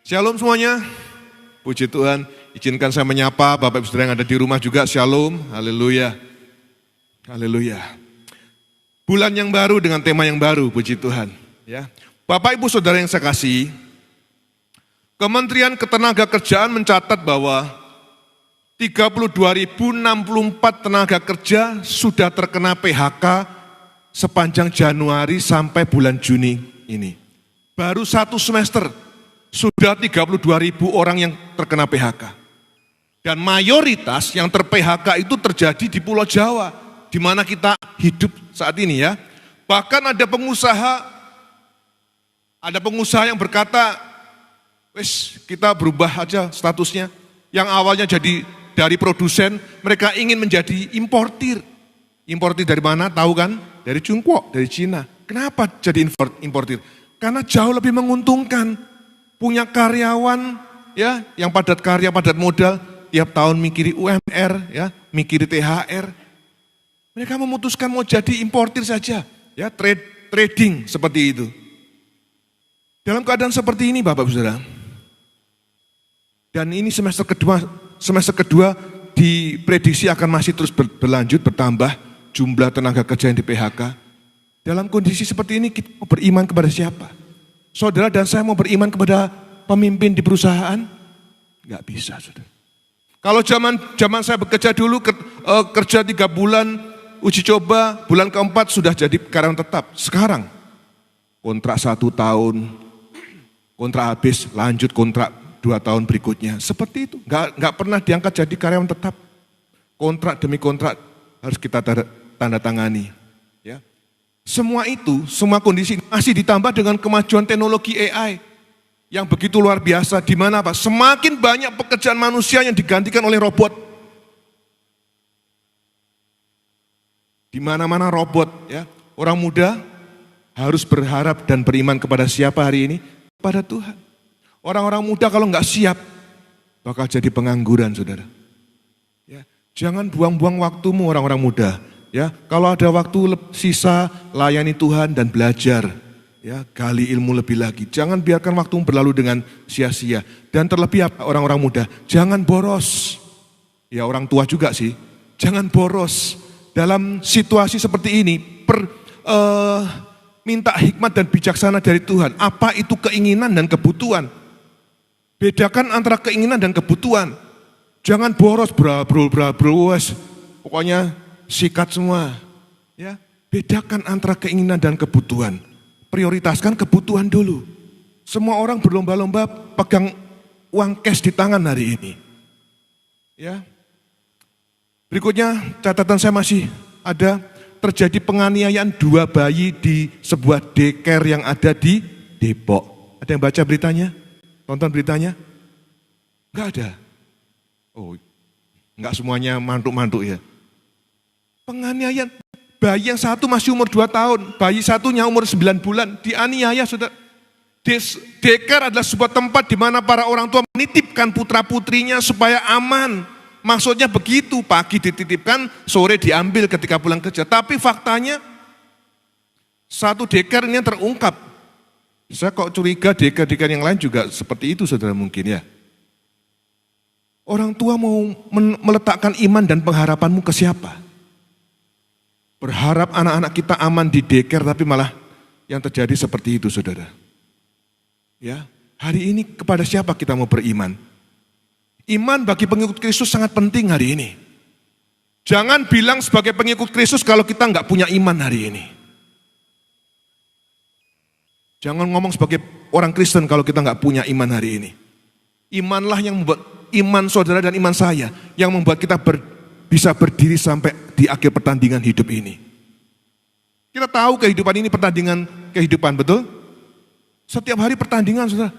Shalom semuanya, puji Tuhan. Izinkan saya menyapa Bapak Ibu Saudara yang ada di rumah juga, shalom, haleluya. Haleluya. Bulan yang baru dengan tema yang baru, puji Tuhan. Ya. Bapak Ibu Saudara yang saya kasih, Kementerian Ketenagakerjaan mencatat bahwa 32.064 tenaga kerja sudah terkena PHK sepanjang Januari sampai bulan Juni ini. Baru satu semester sudah 32.000 orang yang terkena PHK. Dan mayoritas yang ter-PHK itu terjadi di Pulau Jawa, di mana kita hidup saat ini ya. Bahkan ada pengusaha yang berkata, wes kita berubah aja statusnya. Yang awalnya jadi dari produsen, mereka ingin menjadi importir. Importir dari mana? Tahu kan? Dari Tiongkok, dari Cina. Kenapa jadi importir? Karena jauh lebih menguntungkan. Punya karyawan ya yang padat karya, padat modal, tiap tahun mikiri UMR, ya, mikiri THR. Mereka memutuskan mau jadi importir saja, ya, trading seperti itu. Dalam keadaan seperti ini Bapak Ibu Saudara. Dan ini semester kedua diprediksi akan masih terus berlanjut, bertambah jumlah tenaga kerja yang di PHK. Dalam kondisi seperti ini kita mau beriman kepada siapa? Saudara dan saya mau beriman kepada pemimpin di perusahaan? Enggak bisa, saudara. Kalau zaman saya bekerja dulu, kerja 3 bulan, uji coba, bulan keempat sudah jadi karyawan tetap. Sekarang, kontrak 1 tahun, kontrak habis, lanjut kontrak 2 tahun berikutnya. Seperti itu, enggak pernah diangkat jadi karyawan tetap. Kontrak demi kontrak harus kita tanda tangani. Ya. Semua itu, semua kondisi masih ditambah dengan kemajuan teknologi AI yang begitu luar biasa, di mana Pak, semakin banyak pekerjaan manusia yang digantikan oleh robot. Di mana-mana robot, ya. Orang muda harus berharap dan beriman kepada siapa hari ini? Kepada Tuhan. Orang-orang muda kalau nggak siap, bakal jadi pengangguran, saudara. Ya. Jangan buang-buang waktumu orang-orang muda. Ya, kalau ada waktu sisa, layani Tuhan dan belajar, ya, gali ilmu lebih lagi. Jangan biarkan waktu berlalu dengan sia-sia. Dan terlebih apa orang-orang muda, jangan boros. Ya, orang tua juga sih, jangan boros. Dalam situasi seperti ini, minta hikmat dan bijaksana dari Tuhan. Apa itu keinginan dan kebutuhan? Bedakan antara keinginan dan kebutuhan. Jangan boros, pokoknya sikat semua, ya. Bedakan antara keinginan dan kebutuhan. Prioritaskan kebutuhan dulu. Semua orang berlomba-lomba pegang uang cash di tangan hari ini. Ya. Berikutnya catatan saya masih ada, terjadi penganiayaan 2 bayi di sebuah daycare yang ada di Depok. Ada yang baca beritanya? Tonton beritanya? Enggak ada. Oh, enggak semuanya mantuk-mantuk ya. Penganiayaan, bayi yang satu masih umur 2 tahun, bayi satunya umur 9 bulan, dianiaya sudah. Daycare adalah sebuah tempat di mana para orang tua menitipkan putra-putrinya supaya aman. Maksudnya begitu, pagi dititipkan, sore diambil ketika pulang kerja. Tapi faktanya, satu daycare ini yang terungkap. Saya kok curiga daycare yang lain juga seperti itu, saudara, mungkin ya. Orang tua mau meletakkan iman dan pengharapanmu ke siapa? Berharap anak-anak kita aman di daycare, tapi malah yang terjadi seperti itu, saudara. Ya, hari ini kepada siapa kita mau beriman? Iman bagi pengikut Kristus sangat penting hari ini. Jangan bilang sebagai pengikut Kristus kalau kita nggak punya iman hari ini. Jangan ngomong sebagai orang Kristen kalau kita nggak punya iman hari ini. Imanlah yang membuat iman saudara dan iman saya yang membuat kita bisa berdiri sampai di akhir pertandingan hidup ini. Kita tahu kehidupan ini pertandingan kehidupan, betul? Setiap hari pertandingan, saudara.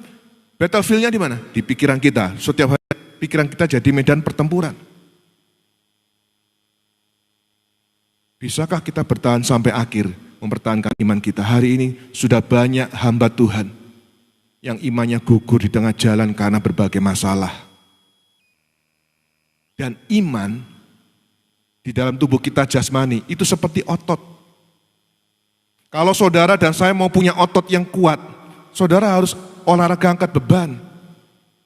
Battlefield-nya di mana? Di pikiran kita. Setiap hari pikiran kita jadi medan pertempuran. Bisakah kita bertahan sampai akhir, mempertahankan iman kita? Hari ini sudah banyak hamba Tuhan yang imannya gugur di tengah jalan karena berbagai masalah. Dan iman di dalam tubuh kita jasmani, itu seperti otot. Kalau saudara dan saya mau punya otot yang kuat, saudara harus olahraga angkat beban.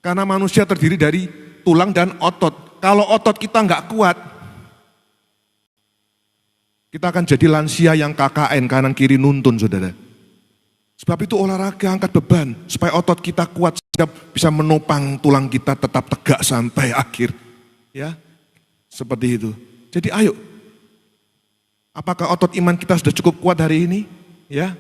Karena manusia terdiri dari tulang dan otot. Kalau otot kita nggak kuat, kita akan jadi lansia yang KKN, kanan kiri nuntun, saudara. Sebab itu olahraga, angkat beban, supaya otot kita kuat, sehingga bisa menopang tulang kita tetap tegak sampai akhir. Ya, seperti itu. Jadi ayo, apakah otot iman kita sudah cukup kuat hari ini? Ya,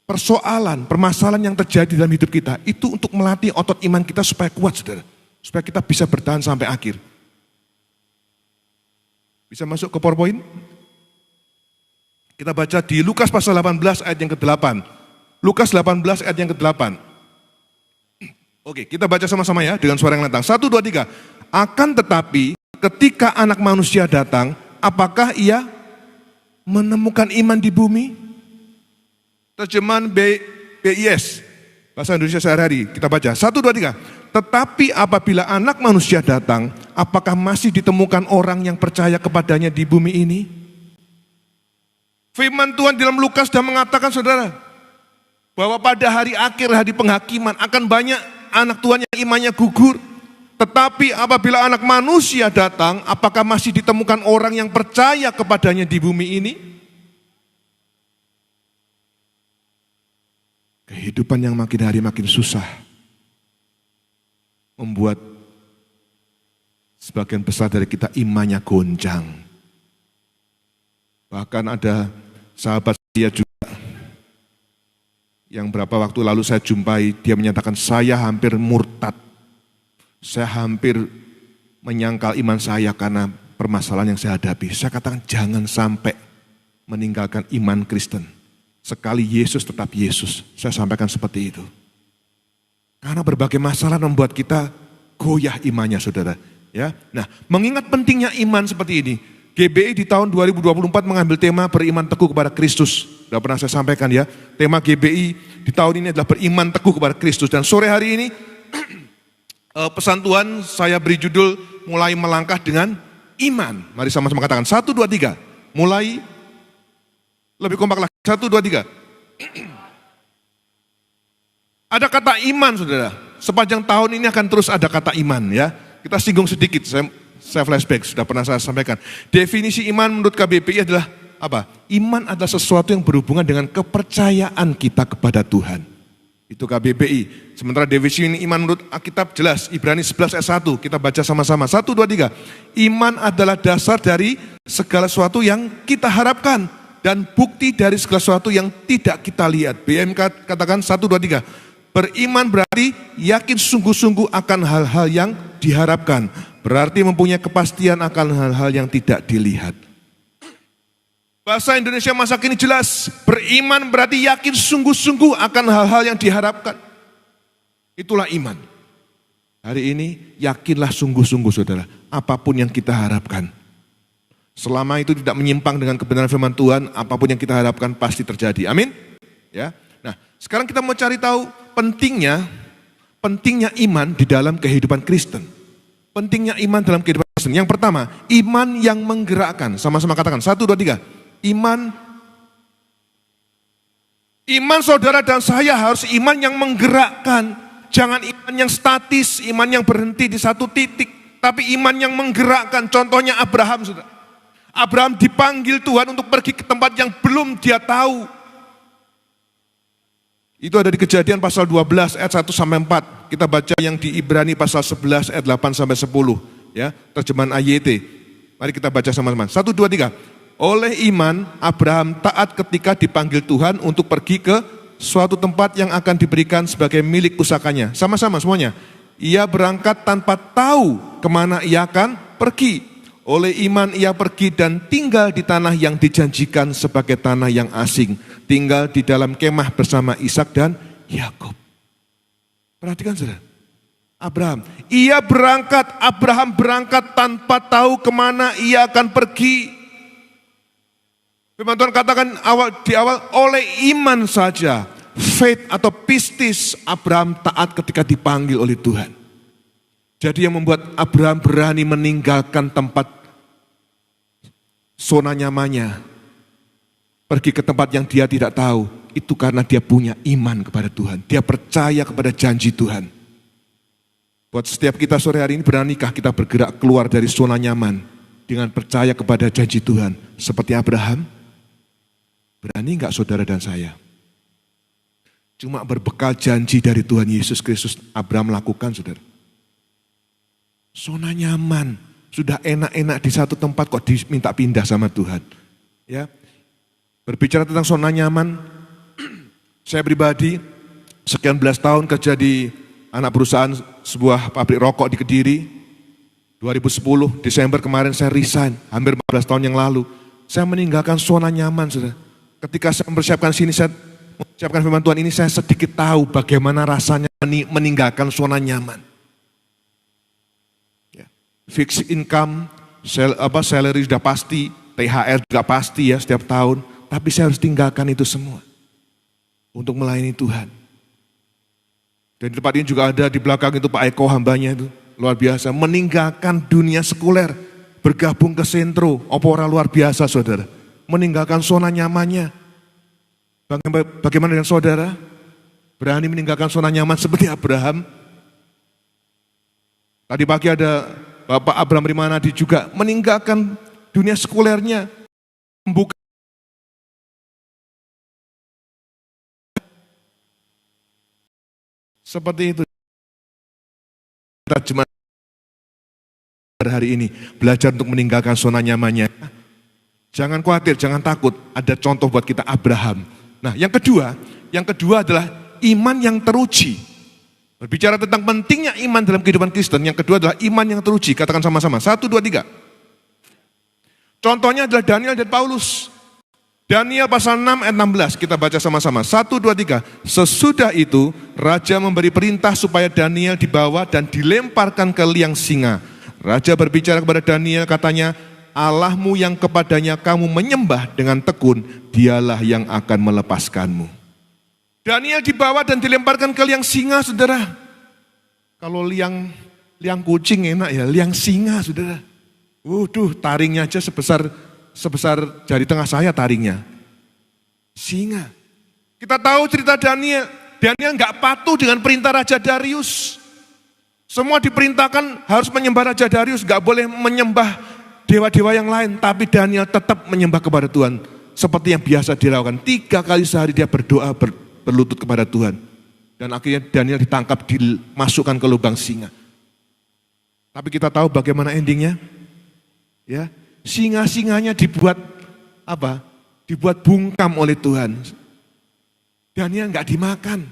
permasalahan yang terjadi dalam hidup kita, itu untuk melatih otot iman kita supaya kuat, saudara. Supaya kita bisa bertahan sampai akhir. Bisa masuk ke PowerPoint? Kita baca di Lukas pasal 18 ayat yang ke-8. Lukas 18 ayat yang ke-8. Oke, kita baca sama-sama ya dengan suara yang lantang. 1, 2, 3. Akan tetapi ketika Anak Manusia datang, apakah ia menemukan iman di bumi? Terjemahan BIS, bahasa Indonesia sehari-hari. Kita baca 1, 2, 3. Tetapi apabila Anak Manusia datang, apakah masih ditemukan orang yang percaya kepadanya di bumi ini? Firman Tuhan dalam Lukas sudah mengatakan, saudara, bahwa pada hari akhir, hari penghakiman, akan banyak anak Tuhan yang imannya gugur. Tetapi apabila Anak Manusia datang, apakah masih ditemukan orang yang percaya kepadanya di bumi ini? Kehidupan yang makin hari makin susah membuat sebagian besar dari kita imannya goncang. Bahkan ada sahabat saya juga yang berapa waktu lalu saya jumpai, dia menyatakan, saya hampir murtad. Saya hampir menyangkal iman saya karena permasalahan yang saya hadapi. Saya katakan jangan sampai meninggalkan iman Kristen. Sekali Yesus tetap Yesus. Saya sampaikan seperti itu. Karena berbagai masalah membuat kita goyah imannya, saudara. Ya, nah, mengingat pentingnya iman seperti ini, GBI di tahun 2024 mengambil tema beriman teguh kepada Kristus. Sudah pernah saya sampaikan ya, tema GBI di tahun ini adalah beriman teguh kepada Kristus. Dan sore hari ini pesan Tuhan saya beri judul mulai melangkah dengan iman. Mari sama-sama katakan 1, 2, 3. Mulai, lebih kompak lagi. 1, 2, 3. Ada kata iman, saudara. Sepanjang tahun ini akan terus ada kata iman ya. Kita singgung sedikit, saya flashback, sudah pernah saya sampaikan. Definisi iman menurut KBPI adalah apa? Iman adalah sesuatu yang berhubungan dengan kepercayaan kita kepada Tuhan. Itu KBPI. Sementara definisi iman menurut Alkitab jelas, Ibrani 11 ayat 1, kita baca sama-sama. 1, 2, 3. Iman adalah dasar dari segala sesuatu yang kita harapkan dan bukti dari segala sesuatu yang tidak kita lihat. BMK katakan 1, 2, 3. Beriman berarti yakin sungguh-sungguh akan hal-hal yang diharapkan. Berarti mempunyai kepastian akan hal-hal yang tidak dilihat. Bahasa Indonesia masa kini jelas. Beriman berarti yakin sungguh-sungguh akan hal-hal yang diharapkan. Itulah iman. Hari ini yakinlah sungguh-sungguh, saudara. Apapun yang kita harapkan. Selama itu tidak menyimpang dengan kebenaran firman Tuhan, apapun yang kita harapkan pasti terjadi. Amin. Ya. Nah, sekarang kita mau cari tahu pentingnya iman di dalam kehidupan Kristen. Pentingnya iman dalam kehidupan Kristen. Yang pertama, iman yang menggerakkan. Sama-sama katakan, 1, 2, 3. Iman saudara dan saya harus iman yang menggerakkan. Jangan iman yang statis, iman yang berhenti di satu titik. Tapi iman yang menggerakkan. Contohnya Abraham, saudara. Abraham dipanggil Tuhan untuk pergi ke tempat yang belum dia tahu. Itu ada di Kejadian pasal 12 ayat 1 sampai 4. Kita baca yang di Ibrani pasal 11 ayat 8 sampai 10. Ya, terjemahan AYT. Mari kita baca sama-sama. 1, 2, 3. Oleh iman, Abraham taat ketika dipanggil Tuhan untuk pergi ke suatu tempat yang akan diberikan sebagai milik pusakanya. Sama-sama semuanya. Ia berangkat tanpa tahu kemana ia akan pergi. Oleh iman ia pergi dan tinggal di tanah yang dijanjikan sebagai tanah yang asing. Tinggal di dalam kemah bersama Ishak dan Yakub. Perhatikan saudara. Abraham berangkat tanpa tahu kemana ia akan pergi. Firman Tuhan katakan di awal, oleh iman saja, faith atau pistis, Abraham taat ketika dipanggil oleh Tuhan. Jadi yang membuat Abraham berani meninggalkan tempat zona nyamannya, pergi ke tempat yang dia tidak tahu, itu karena dia punya iman kepada Tuhan. Dia percaya kepada janji Tuhan. Buat setiap kita sore hari ini, beranikah kita bergerak keluar dari zona nyaman dengan percaya kepada janji Tuhan seperti Abraham? Berani enggak saudara dan saya? Cuma berbekal janji dari Tuhan Yesus Kristus, Abraham lakukan, saudara. Zona nyaman, sudah enak-enak di satu tempat kok diminta pindah sama Tuhan. Ya, berbicara tentang zona nyaman, saya pribadi sekian belas tahun kerja di anak perusahaan sebuah pabrik rokok di Kediri. 2010 Desember kemarin saya resign, hampir 14 tahun yang lalu. Saya meninggalkan zona nyaman, saudara. Ketika saya mempersiapkan sini, saya mengucapkan firman Tuhan ini, saya sedikit tahu bagaimana rasanya meninggalkan zona nyaman. Ya. Fixed income, salary sudah pasti, THR juga pasti ya setiap tahun. Tapi saya harus tinggalkan itu semua untuk melayani Tuhan. Dan di tempat ini juga ada di belakang itu Pak Eko, hambanya itu. Luar biasa, meninggalkan dunia sekuler, bergabung ke sentro, opora luar biasa saudara. Meninggalkan zona nyamannya. Bagaimana dengan saudara? Berani meninggalkan zona nyaman seperti Abraham? Tadi pagi ada Bapak Abraham Rimanadi juga meninggalkan dunia sekulernya, membuka seperti itu. Jemaat hari ini belajar untuk meninggalkan zona nyamannya. Jangan khawatir, jangan takut. Ada contoh buat kita Abraham. Nah, yang kedua adalah iman yang teruji. Berbicara tentang pentingnya iman dalam kehidupan Kristen, yang kedua adalah iman yang teruji. Katakan sama-sama, 1, 2, 3. Contohnya adalah Daniel dan Paulus. Daniel pasal 6 ayat 16, kita baca sama-sama. 1, 2, 3. Sesudah itu, Raja memberi perintah supaya Daniel dibawa dan dilemparkan ke liang singa. Raja berbicara kepada Daniel, katanya, Allahmu yang kepadanya kamu menyembah dengan tekun, dialah yang akan melepaskanmu. Daniel dibawa dan dilemparkan ke liang singa, saudara. Kalau liang kucing enak ya, liang singa, saudara. Waduh, taringnya aja sebesar jari tengah saya taringnya. Singa. Kita tahu cerita Daniel. Daniel nggak patuh dengan perintah Raja Darius. Semua diperintahkan harus menyembah Raja Darius, nggak boleh menyembah dewa-dewa yang lain. Tapi Daniel tetap menyembah kepada Tuhan. Seperti yang biasa dilakukan. 3 kali sehari dia berdoa berlutut kepada Tuhan. Dan akhirnya Daniel ditangkap, dimasukkan ke lubang singa. Tapi kita tahu bagaimana endingnya. Ya, singa-singanya dibuat apa? Dibuat bungkam oleh Tuhan. Daniel nggak dimakan.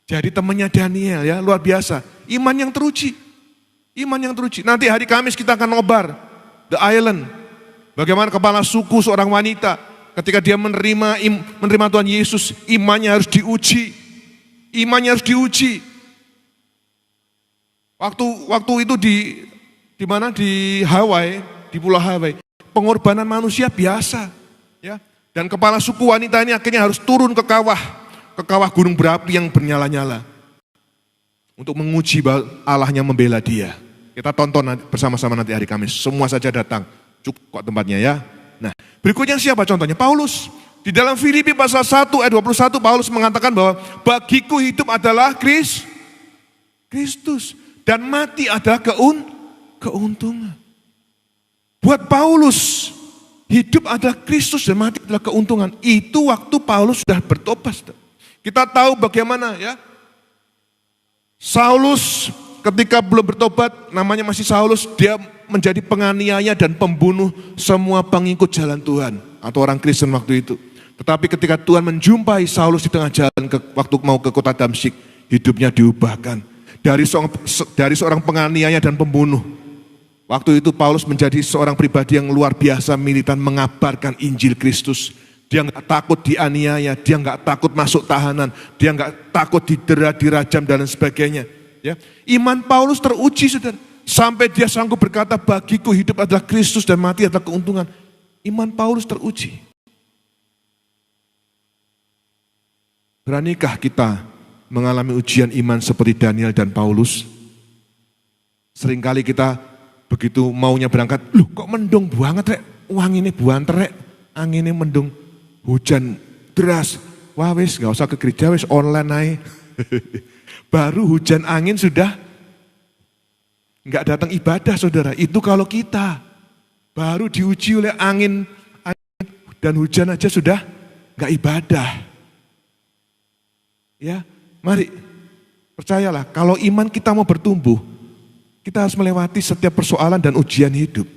Jadi temannya Daniel ya, luar biasa. Iman yang teruji. Iman yang teruji. Nanti hari Kamis kita akan nobar The Island. Bagaimana kepala suku seorang wanita ketika dia menerima Tuhan Yesus, imannya harus diuji. Imannya harus diuji. Waktu itu di mana, di Hawaii, di Pulau Hawaii, pengorbanan manusia biasa, ya. Dan kepala suku wanita ini akhirnya harus turun ke kawah gunung berapi yang bernyala-nyala untuk menguji bahwa Allahnya membela dia. Kita tonton bersama-sama nanti hari Kamis. Semua saja datang, cukup kok tempatnya ya. Nah, berikutnya siapa contohnya? Paulus. Di dalam Filipi pasal 1 ayat 21 Paulus mengatakan bahwa bagiku hidup adalah Kristus dan mati adalah keuntungan. Buat Paulus, hidup adalah Kristus dan mati adalah keuntungan. Itu waktu Paulus sudah bertobat. Kita tahu bagaimana ya. Saulus ketika belum bertobat, namanya masih Saulus, dia menjadi penganiaya dan pembunuh semua pengikut jalan Tuhan atau orang Kristen waktu itu. Tetapi ketika Tuhan menjumpai Saulus di tengah jalan waktu mau ke kota Damsyik, hidupnya diubahkan. Dari seorang penganiaya dan pembunuh. Waktu itu Paulus menjadi seorang pribadi yang luar biasa militan mengabarkan Injil Kristus. Dia nggak takut dianiaya, dia nggak takut masuk tahanan, dia nggak takut didera, dirajam dan lain sebagainya. Ya. Iman Paulus teruji, saudara. Sampai dia sanggup berkata, bagiku hidup adalah Kristus dan mati adalah keuntungan. Iman Paulus teruji. Beranikah kita mengalami ujian iman seperti Daniel dan Paulus? Seringkali kita begitu maunya berangkat, loh kok mendung banget rek, wangi ini buanter rek, angin ini mendung, hujan deras, wah wis gak usah ke gereja wis online aja. Baru hujan angin sudah nggak datang ibadah saudara. Itu kalau kita baru diuji oleh angin dan hujan aja sudah nggak ibadah. Ya, mari percayalah kalau iman kita mau bertumbuh, kita harus melewati setiap persoalan dan ujian hidup.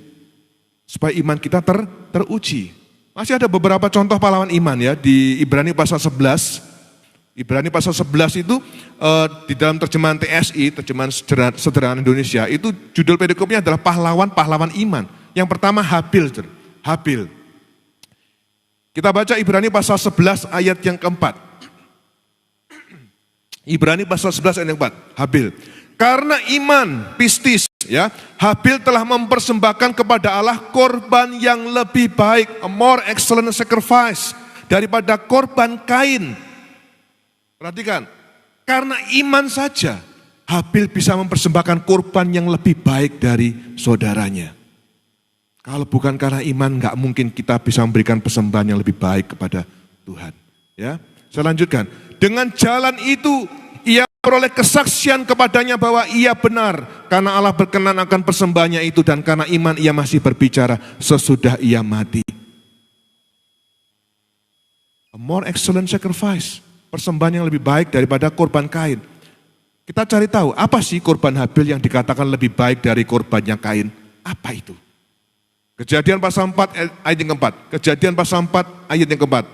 Supaya iman kita teruji. Masih ada beberapa contoh pahlawan iman ya di Ibrani pasal 11. Ibrani pasal 11 itu di dalam terjemahan TSI, terjemahan sederhana Indonesia, itu judul perikopnya adalah pahlawan-pahlawan iman. Yang pertama Habil. Habil. Kita baca Ibrani pasal 11 ayat yang keempat. Ibrani pasal 11 ayat yang keempat. Habil. Karena iman, pistis, ya, Habil telah mempersembahkan kepada Allah korban yang lebih baik, a more excellent sacrifice, daripada korban Kain. Perhatikan, karena iman saja, Habil bisa mempersembahkan korban yang lebih baik dari saudaranya. Kalau bukan karena iman, nggak mungkin kita bisa memberikan persembahan yang lebih baik kepada Tuhan. Ya, saya lanjutkan. Dengan jalan itu, ia memperoleh kesaksian kepadanya bahwa ia benar, karena Allah berkenan akan persembahannya itu, dan karena iman ia masih berbicara sesudah ia mati. A more excellent sacrifice, persembahan yang lebih baik daripada korban Kain. Kita cari tahu, apa sih korban Habil yang dikatakan lebih baik dari korbannya Kain? Apa itu? Kejadian pasal 4 ayat yang keempat. Kejadian pasal 4 ayat yang keempat.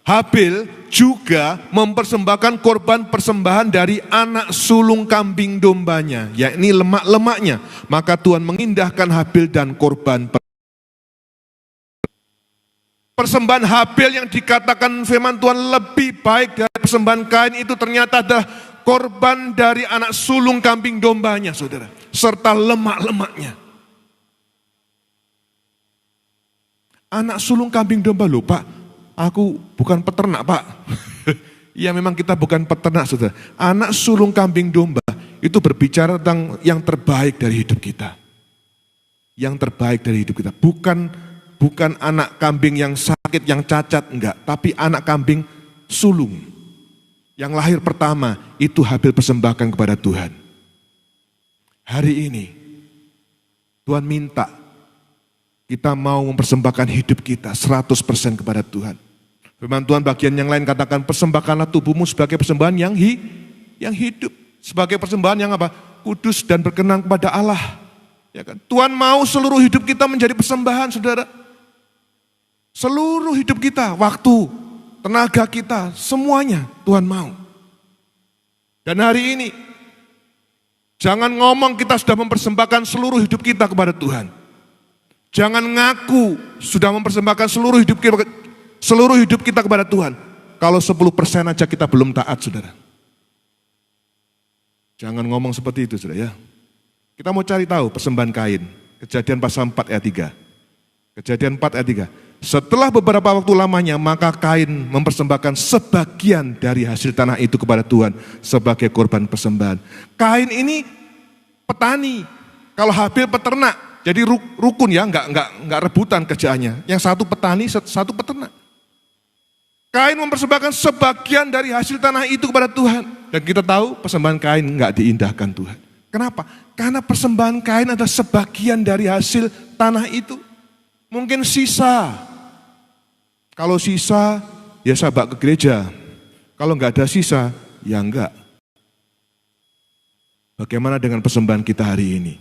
Habil juga mempersembahkan korban persembahan dari anak sulung kambing dombanya, yakni lemak-lemaknya. Maka Tuhan mengindahkan Habil dan korban persembahan Habil yang dikatakan firman Tuhan lebih baik dari persembahan Kain itu ternyata adalah korban dari anak sulung kambing dombanya, saudara, serta lemak-lemaknya. Anak sulung kambing domba, loh Pak, aku bukan peternak Pak. Ya memang kita bukan peternak saudara. Anak sulung kambing domba itu berbicara tentang yang terbaik dari hidup kita. Yang terbaik dari hidup kita. Bukan anak kambing yang sakit, yang cacat, enggak. Tapi anak kambing sulung. Yang lahir pertama itu Habil persembahkan kepada Tuhan. Hari ini Tuhan minta kita mau mempersembahkan hidup kita 100% kepada Tuhan. Firman Tuhan bagian yang lain katakan, persembahkanlah tubuhmu sebagai persembahan yang hidup. Sebagai persembahan yang apa? Kudus dan berkenan kepada Allah. Ya kan? Tuhan mau seluruh hidup kita menjadi persembahan, saudara. Seluruh hidup kita, waktu, tenaga kita, semuanya Tuhan mau. Dan hari ini, jangan ngomong kita sudah mempersembahkan seluruh hidup kita kepada Tuhan. Jangan ngaku sudah mempersembahkan seluruh hidup kita kepada Tuhan. Kalau 10% aja kita belum taat, saudara. Jangan ngomong seperti itu, saudara ya. Kita mau cari tahu persembahan Kain. Kejadian pasal 4 ayat 3. Kejadian 4 ayat 3. Setelah beberapa waktu lamanya, maka Kain mempersembahkan sebagian dari hasil tanah itu kepada Tuhan sebagai korban persembahan. Kain ini petani. Kalau Habil peternak. Jadi rukun ya, enggak rebutan kerjaannya. Yang satu petani, satu peternak. Kain mempersembahkan sebagian dari hasil tanah itu kepada Tuhan. Dan kita tahu persembahan Kain enggak diindahkan Tuhan. Kenapa? Karena persembahan Kain adalah sebagian dari hasil tanah itu. Mungkin sisa. Kalau sisa, ya saya bawa ke gereja. Kalau enggak ada sisa, ya enggak. Bagaimana dengan persembahan kita hari ini?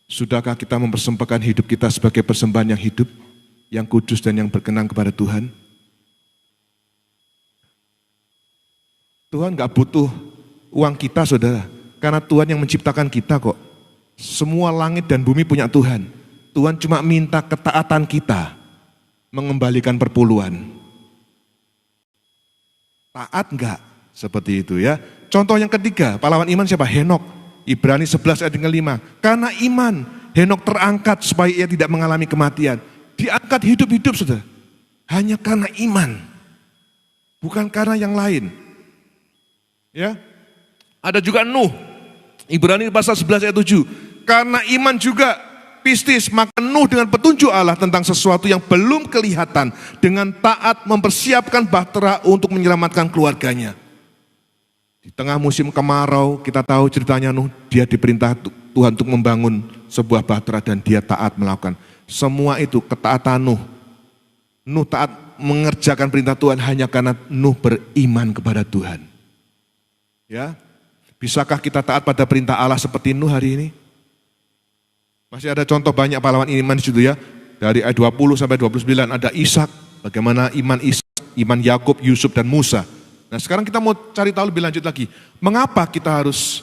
Sudahkah kita mempersembahkan hidup kita sebagai persembahan yang hidup, yang kudus dan yang berkenan kepada Tuhan? Tuhan gak butuh uang kita, saudara. Karena Tuhan yang menciptakan kita kok. Semua langit dan bumi punya Tuhan. Tuhan cuma minta ketaatan kita mengembalikan perpuluhan. Taat enggak? Seperti itu ya. Contoh yang ketiga, pahlawan iman siapa? Henok. Ibrani 11 ayat 5. Karena iman, Henok terangkat supaya ia tidak mengalami kematian. Diangkat hidup-hidup, saudara. Hanya karena iman. Bukan karena yang lain. Ya. Ada juga Nuh. Ibrani pasal 11 ayat 7. Karena iman juga pistis, maka Nuh dengan petunjuk Allah tentang sesuatu yang belum kelihatan, dengan taat mempersiapkan bahtera untuk menyelamatkan keluarganya. Di tengah musim kemarau, kita tahu ceritanya Nuh, dia diperintah Tuhan untuk membangun sebuah bahtera dan dia taat melakukan. Semua itu ketaatan Nuh. Nuh taat mengerjakan perintah Tuhan hanya karena Nuh beriman kepada Tuhan. Ya, bisakah kita taat pada perintah Allah seperti Nuh hari ini? Masih ada contoh banyak pahlawan iman di situ ya. Dari ayat 20 sampai 29 ada Ishak, bagaimana iman Ishak, iman Yakub, Yusuf dan Musa. Nah sekarang kita mau cari tahu lebih lanjut lagi. Mengapa kita harus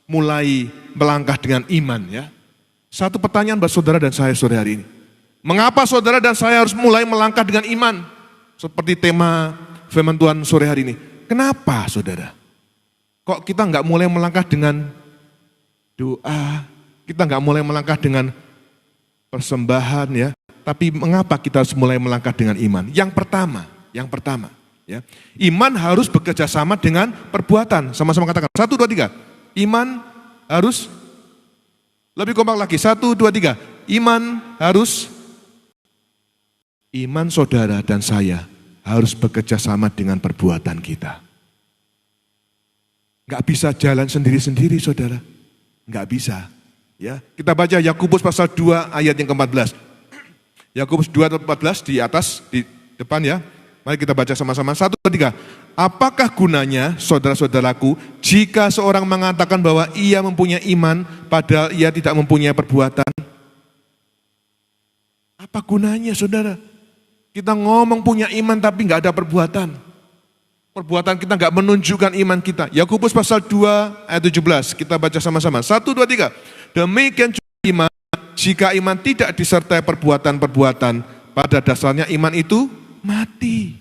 mulai melangkah dengan iman ya? Satu pertanyaan buat saudara dan saya sore hari ini. Mengapa saudara dan saya harus mulai melangkah dengan iman? Seperti tema firman Tuhan sore hari ini. Kenapa saudara? Kok kita nggak mulai melangkah dengan doa? Kita nggak mulai melangkah dengan persembahan ya? Tapi mengapa kita harus mulai melangkah dengan iman? Yang pertama ya, iman harus bekerja sama dengan perbuatan. Sama-sama katakan, 1, 2, 3. Iman harus, lebih kompak lagi, 1, 2, 3. Iman saudara dan saya harus bekerja sama dengan perbuatan kita. Nggak bisa jalan sendiri-sendiri saudara, nggak bisa. Ya, kita baca Yakobus pasal 2 ayat yang ke-14. Yakobus 2:14 di atas, di depan ya. Mari kita baca sama-sama. 1, 2, 3. Apakah gunanya saudara-saudaraku jika seorang mengatakan bahwa ia mempunyai iman padahal ia tidak mempunyai perbuatan? Apa gunanya saudara? Kita ngomong punya iman tapi nggak ada perbuatan. Perbuatan kita nggak menunjukkan iman kita. Yakobus pasal 2 ayat 17. Kita baca sama-sama. 1, 2, 3. Demikian juga iman, jika iman tidak disertai perbuatan-perbuatan, pada dasarnya iman itu mati.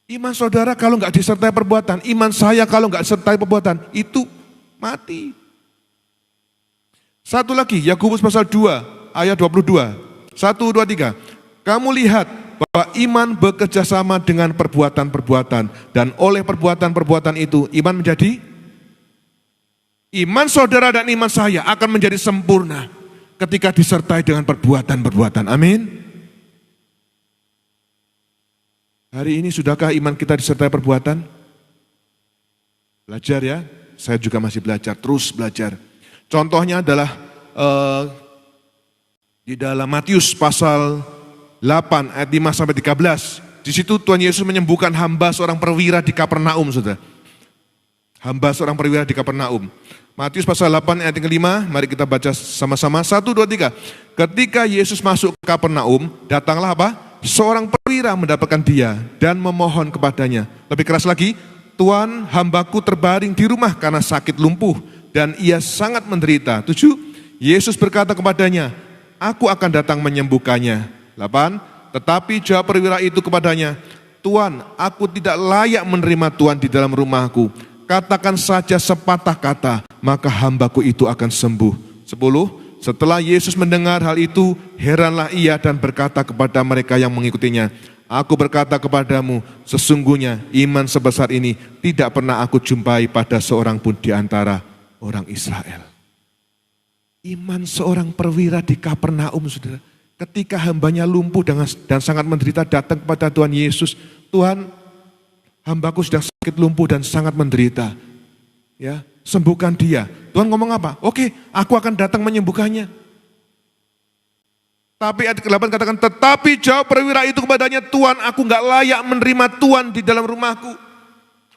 Iman saudara kalau nggak disertai perbuatan, iman saya kalau nggak disertai perbuatan, itu mati. Satu lagi, Yakobus pasal 2 ayat 22. 1, 2, 3. Kamu lihat bahwa iman bekerja sama dengan perbuatan-perbuatan, dan oleh perbuatan-perbuatan itu iman menjadi, iman saudara dan iman saya akan menjadi sempurna ketika disertai dengan perbuatan-perbuatan. Amin. Hari ini sudahkah iman kita disertai perbuatan? Belajar ya, saya juga masih belajar, terus belajar. Contohnya adalah di dalam Matius pasal 8 ayat 5 sampai 13. Di situ Tuhan Yesus menyembuhkan hamba seorang perwira di Kapernaum, saudara. Hamba seorang perwira di Kapernaum. Matius pasal 8 ayat yang ke-5, mari kita baca sama-sama. 1, 2, 3. Ketika Yesus masuk ke Kapernaum, datanglah apa? Seorang perwira mendapatkan dia dan memohon kepadanya. Lebih keras lagi, Tuhan, hambaku terbaring di rumah karena sakit lumpuh dan ia sangat menderita. 7. Yesus berkata kepadanya, aku akan datang menyembuhkannya. 8. Tetapi jawab perwira itu kepadanya, Tuhan, aku tidak layak menerima Tuhan di dalam rumahku. Katakan saja sepatah kata, maka hambaku itu akan sembuh. 10. Setelah Yesus mendengar hal itu, heranlah ia dan berkata kepada mereka yang mengikutinya, aku berkata kepadamu, sesungguhnya iman sebesar ini tidak pernah aku jumpai pada seorang pun di antara orang Israel. Iman seorang perwira di Kapernaum, saudara. Ketika hambanya lumpuh dan sangat menderita datang kepada Tuhan Yesus, Tuhan, hambaku sedang sakit lumpuh dan sangat menderita. Ya, sembuhkan dia. Tuhan ngomong apa? Oke, aku akan datang menyembuhkannya. Tapi ayat ke-8 katakan, tetapi jawab perwira itu kepadanya, Tuhan, aku gak layak menerima Tuhan di dalam rumahku.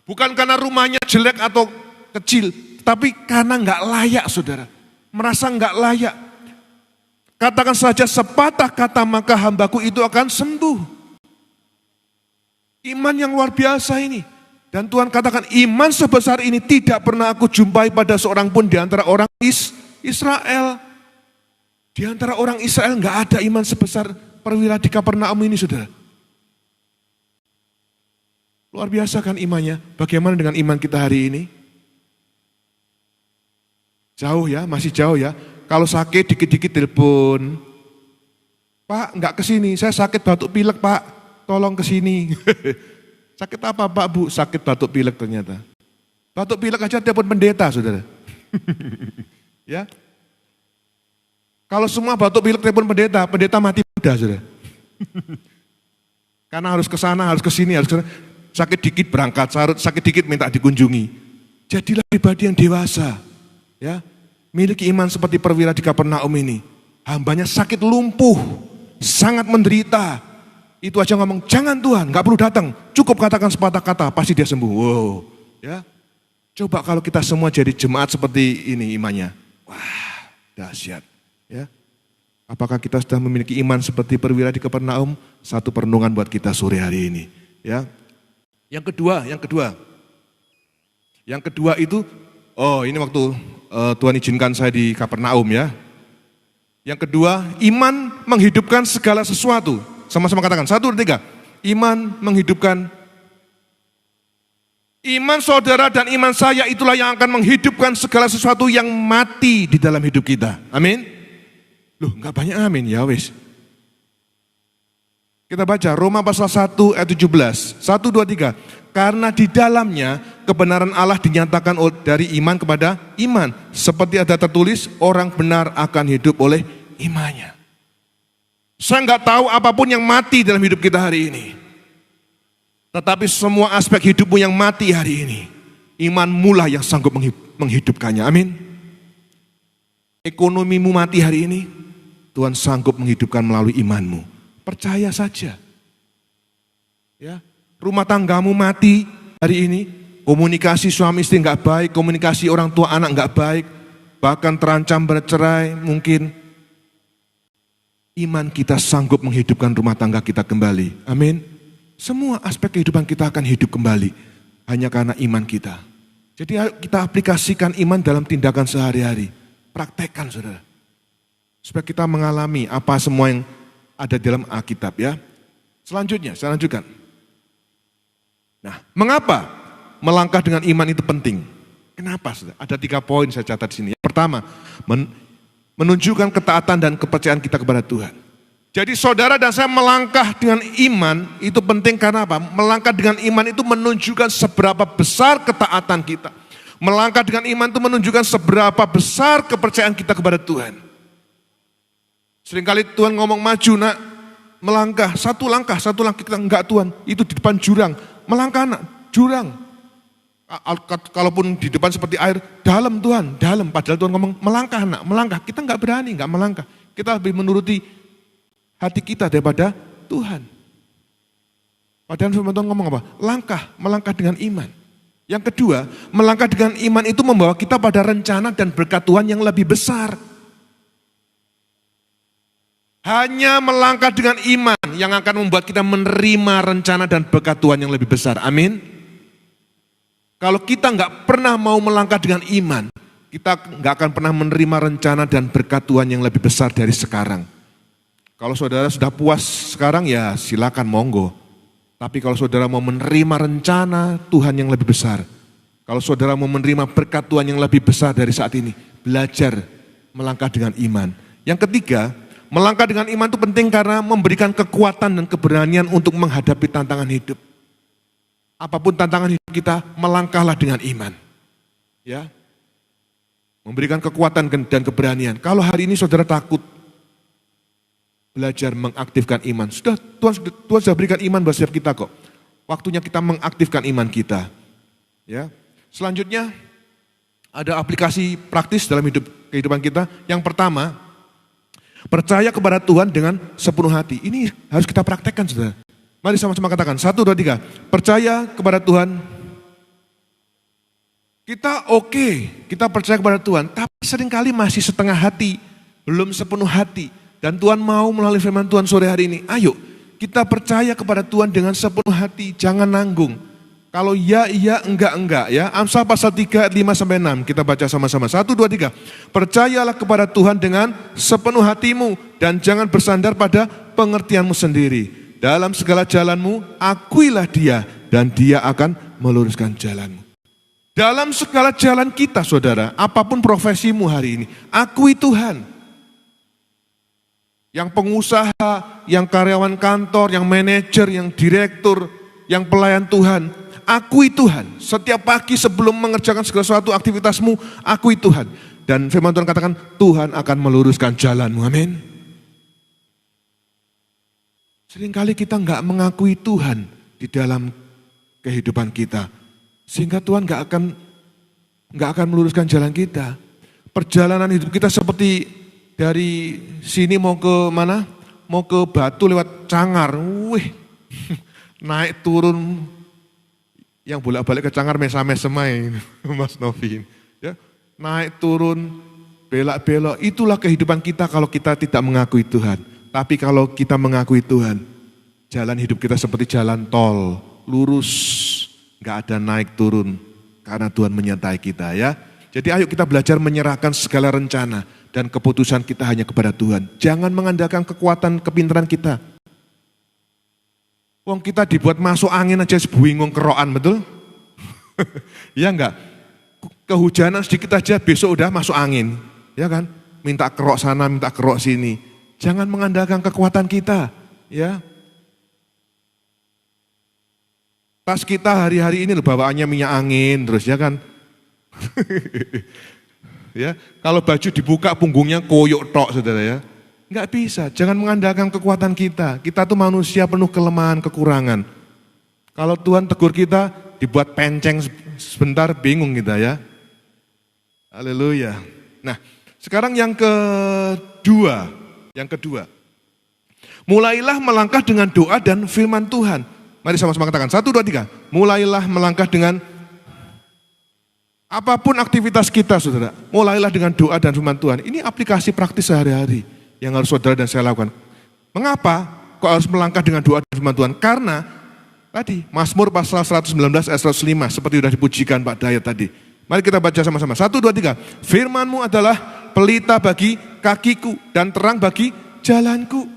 Bukan karena rumahnya jelek atau kecil, tapi karena gak layak, saudara. Merasa gak layak. Katakan saja sepatah kata, maka hambaku itu akan sembuh. Iman yang luar biasa ini. Dan Tuhan katakan, iman sebesar ini tidak pernah aku jumpai pada seorang pun di antara orang Israel. Di antara orang Israel nggak ada iman sebesar perwira di Kapernaum ini, saudara. Luar biasa kan imannya. Bagaimana dengan iman kita hari ini? Jauh ya, masih jauh ya. Kalau sakit dikit-dikit telepon, Pak nggak kesini, saya sakit batuk pilek Pak, tolong kesini. Sakit apa Pak Bu? Sakit batuk pilek ternyata. Batuk pilek aja telepon pendeta, saudara. Ya. Kalau semua batuk pilek telepon pendeta, pendeta mati muda, saudara. Karena harus ke sana, harus ke sini, harus ke sana. Sakit dikit berangkat, sakit dikit minta dikunjungi. Jadilah pribadi yang dewasa. Ya. miliki iman seperti perwira di Kapernaum ini. Hambanya sakit lumpuh, sangat menderita. Itu aja ngomong, jangan Tuhan, gak perlu datang. Cukup katakan sepatah kata, pasti dia sembuh. Wow, ya. Coba kalau kita semua jadi jemaat seperti ini imannya. Wah, dahsyat. Ya. Apakah kita sudah memiliki iman seperti perwira di Kapernaum? Satu perenungan buat kita sore hari ini. Ya. Yang kedua itu, ini waktu Tuhan izinkan saya di Kapernaum ya. Yang kedua, iman menghidupkan segala sesuatu. Sama-sama katakan, 1, 2, 3. Iman menghidupkan. Iman saudara dan iman saya itulah yang akan menghidupkan segala sesuatu yang mati di dalam hidup kita. Amin. Loh, enggak banyak amin, ya wis. Kita baca Roma pasal 1 ayat 17. 1, 2, 3. Karena di dalamnya kebenaran Allah dinyatakan dari iman kepada iman. Seperti ada tertulis, orang benar akan hidup oleh imannya. Saya enggak tahu apapun yang mati dalam hidup kita hari ini. Tetapi semua aspek hidupmu yang mati hari ini, imanmu lah yang sanggup menghidupkannya. Amin. Ekonomimu mati hari ini, Tuhan sanggup menghidupkan melalui imanmu. Percaya saja. Ya, rumah tanggamu mati hari ini, komunikasi suami istri nggak baik, komunikasi orang tua anak nggak baik, bahkan terancam bercerai mungkin. Iman kita sanggup menghidupkan rumah tangga kita kembali. Amin. Semua aspek kehidupan kita akan hidup kembali hanya karena iman kita. Jadi kita aplikasikan iman dalam tindakan sehari-hari. Praktekkan saudara. Supaya kita mengalami apa semua yang ada dalam Alkitab ya. Selanjutnya, saya lanjutkan. Nah, mengapa melangkah dengan iman itu penting? Kenapa? Ada 3 poin saya catat di sini. Yang pertama, menunjukkan ketaatan dan kepercayaan kita kepada Tuhan. Jadi saudara dan saya melangkah dengan iman itu penting karena apa? Melangkah dengan iman itu menunjukkan seberapa besar ketaatan kita. Melangkah dengan iman itu menunjukkan seberapa besar kepercayaan kita kepada Tuhan. Seringkali Tuhan ngomong maju nak, melangkah, satu langkah kita enggak Tuhan, itu di depan jurang, melangkah nak, jurang. Kalaupun di depan seperti air, dalam Tuhan, dalam, padahal Tuhan ngomong melangkah nak, melangkah, kita enggak berani, enggak melangkah, kita lebih menuruti hati kita daripada Tuhan. Padahal firman Tuhan ngomong apa? Melangkah dengan iman. Yang kedua, melangkah dengan iman itu membawa kita pada rencana dan berkat Tuhan yang lebih besar. Hanya melangkah dengan iman yang akan membuat kita menerima rencana dan berkat Tuhan yang lebih besar. Amin. Kalau kita nggak pernah mau melangkah dengan iman, kita nggak akan pernah menerima rencana dan berkat Tuhan yang lebih besar dari sekarang. Kalau saudara sudah puas sekarang ya silakan monggo. Tapi kalau saudara mau menerima rencana Tuhan yang lebih besar, kalau saudara mau menerima berkat Tuhan yang lebih besar dari saat ini, belajar melangkah dengan iman. Yang ketiga, melangkah dengan iman itu penting karena memberikan kekuatan dan keberanian untuk menghadapi tantangan hidup. Apapun tantangan hidup kita, melangkahlah dengan iman. Ya, memberikan kekuatan dan keberanian. Kalau hari ini saudara takut, belajar mengaktifkan iman. Tuhan sudah berikan iman buat setiap kita kok. Waktunya kita mengaktifkan iman kita. Ya. Selanjutnya ada aplikasi praktis dalam kehidupan kita. Yang pertama, percaya kepada Tuhan dengan sepenuh hati. Ini harus kita praktekkan saudara. Mari sama-sama katakan, 1, 2, 3. Percaya kepada Tuhan. Kita kita percaya kepada Tuhan. Tapi seringkali masih setengah hati, belum sepenuh hati. Dan Tuhan mau melalui firman Tuhan sore hari ini, ayo kita percaya kepada Tuhan dengan sepenuh hati, jangan nanggung. Kalau iya, enggak ya. Amsal pasal 3 ayat 5-6, kita baca sama-sama. 1, 2, 3. Percayalah kepada Tuhan dengan sepenuh hatimu dan jangan bersandar pada pengertianmu sendiri. Dalam segala jalanmu, akuilah Dia dan Dia akan meluruskan jalanmu. Dalam segala jalan kita saudara, apapun profesimu hari ini, akui Tuhan. Yang pengusaha, yang karyawan kantor, yang manajer, yang direktur, yang pelayan Tuhan, akui Tuhan. Setiap pagi sebelum mengerjakan segala sesuatu aktivitasmu, akui Tuhan. Dan firman Tuhan katakan, Tuhan akan meluruskan jalanmu. Amin. Seringkali kita nggak mengakui Tuhan di dalam kehidupan kita. Sehingga Tuhan nggak akan meluruskan jalan kita. perjalanan hidup kita seperti dari sini mau ke mana? Mau ke Batu lewat Cangar. Wih, naik turun yang bolak-balik ke Cangar mesam-mesemai, Mas Novi. Ya, naik turun, belak-belok, itulah kehidupan kita kalau kita tidak mengakui Tuhan. Tapi kalau kita mengakui Tuhan, jalan hidup kita seperti jalan tol, lurus, gak ada naik turun, karena Tuhan menyertai kita ya. Jadi ayo kita belajar menyerahkan segala rencana dan keputusan kita hanya kepada Tuhan. Jangan mengandalkan kekuatan, kepintaran kita. Wong kita dibuat masuk angin aja bingung kerokan, betul? Ya enggak? Kehujanan sedikit aja besok udah masuk angin. Ya kan? Minta kerok sana, minta kerok sini. Jangan mengandalkan kekuatan kita. Ya. Tas kita hari-hari ini bawaannya minyak angin terus ya kan? Ya, kalau baju dibuka punggungnya koyok tok saudara ya. Enggak bisa, jangan mengandalkan kekuatan kita. Kita tuh manusia penuh kelemahan, kekurangan. Kalau Tuhan tegur kita, dibuat penceng sebentar bingung kita ya. Haleluya. Nah, sekarang yang kedua. Mulailah melangkah dengan doa dan firman Tuhan. Mari sama-sama katakan, 1, 2, 3. Mulailah melangkah dengan apapun aktivitas kita saudara, mulailah dengan doa dan firman Tuhan. Ini aplikasi praktis sehari-hari yang harus saudara dan saya lakukan. Mengapa kok harus melangkah dengan doa dan firman Tuhan? Karena tadi Mazmur pasal 119 ayat 105 seperti sudah dipujikan Pak Dayat tadi. Mari kita baca sama-sama. 1, 2, 3. Firman-Mu adalah pelita bagi kakiku dan terang bagi jalanku.